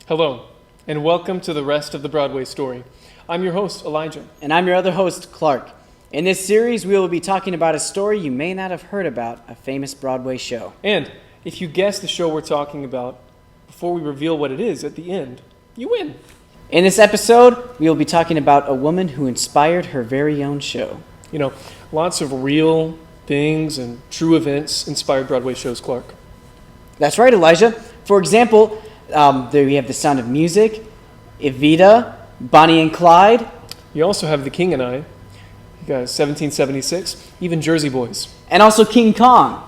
Hello, and welcome to the rest of the Broadway Story. I'm your host, Elijah. And I'm your other host, Clark. In this series, we will be talking about a story you may not have heard about, a famous Broadway show. And if you guess the show we're talking about before we reveal what it is at the end, you win. In this episode, we will be talking about a woman who inspired her very own show. You know, lots of real things and true events inspired Broadway shows, Clark. That's right, Elijah. For example, there we have The Sound of Music, Evita, Bonnie and Clyde. You also have The King and I, you got 1776, even Jersey Boys. And also King Kong.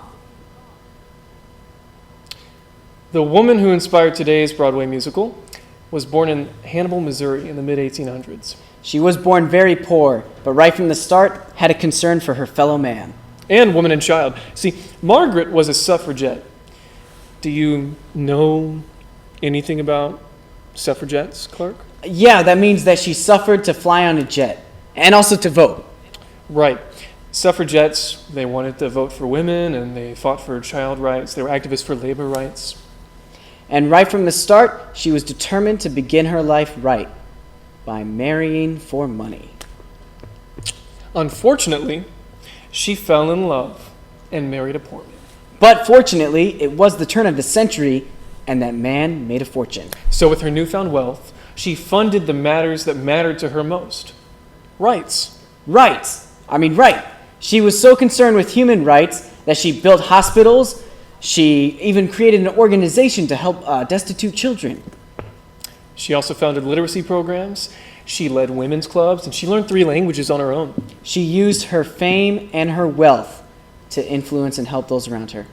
The woman who inspired today's Broadway musical was born in Hannibal, Missouri in the mid-1800s. She was born very poor, but right from the start had a concern for her fellow man. And woman and child. See, Margaret was a suffragette. Do you know anything about suffragettes, Clark? Yeah, that means that she suffered to fly on a jet, and also to vote. Right. Suffragettes, they wanted to vote for women, and they fought for child rights. They were activists for labor rights. And right from the start, she was determined to begin her life right, by marrying for money. Unfortunately, she fell in love and married a poor man. But fortunately, it was the turn of the century, and that man made a fortune. So with her newfound wealth, she funded the matters that mattered to her most. Rights. Rights. Right. She was so concerned with human rights that she built hospitals. She even created an organization to help destitute children. She also founded literacy programs. She led women's clubs, and she learned 3 languages on her own. She used her fame and her wealth to influence and help those around her.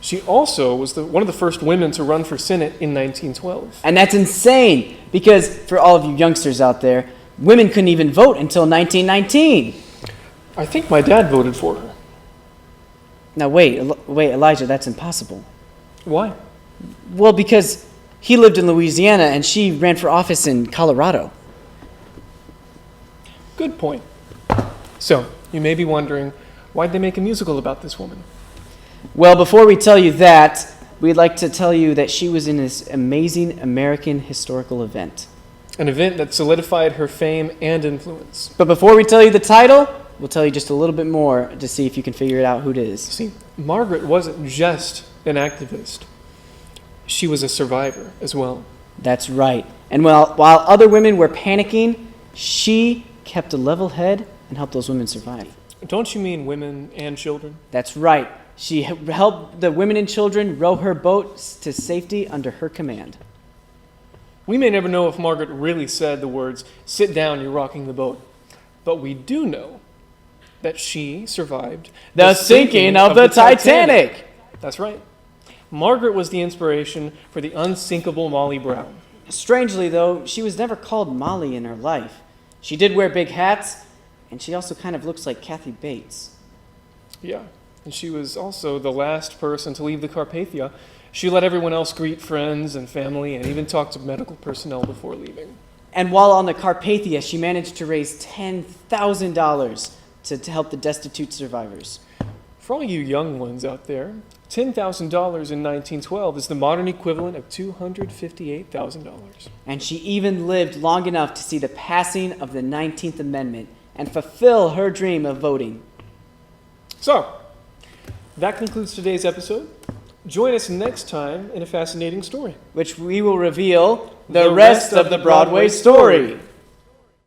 She also was one of the first women to run for Senate in 1912. And that's insane, because for all of you youngsters out there, women couldn't even vote until 1919. I think my dad voted for her. Now wait, Elijah, that's impossible. Why? Well, because he lived in Louisiana and she ran for office in Colorado. Good point. So, you may be wondering, why'd they make a musical about this woman? Well, before we tell you that, we'd like to tell you that she was in this amazing American historical event. An event that solidified her fame and influence. But before we tell you the title, we'll tell you just a little bit more to see if you can figure it out who it is. See, Margaret wasn't just an activist. She was a survivor as well. That's right. And while other women were panicking, she kept a level head and helped those women survive. Don't you mean women and children? That's right. She helped the women and children row her boats to safety under her command. We may never know if Margaret really said the words, "Sit down, you're rocking the boat." But we do know that she survived the sinking of the Titanic. That's right. Margaret was the inspiration for the unsinkable Molly Brown. Strangely, though, she was never called Molly in her life. She did wear big hats, and she also kind of looks like Kathy Bates. Yeah, and she was also the last person to leave the Carpathia. She let everyone else greet friends and family and even talk to medical personnel before leaving. And while on the Carpathia, she managed to raise $10,000 to help the destitute survivors. For all you young ones out there, $10,000 in 1912 is the modern equivalent of $258,000. And she even lived long enough to see the passing of the 19th Amendment and fulfill her dream of voting. So, that concludes today's episode. Join us next time in a fascinating story, which we will reveal the rest of the Broadway story.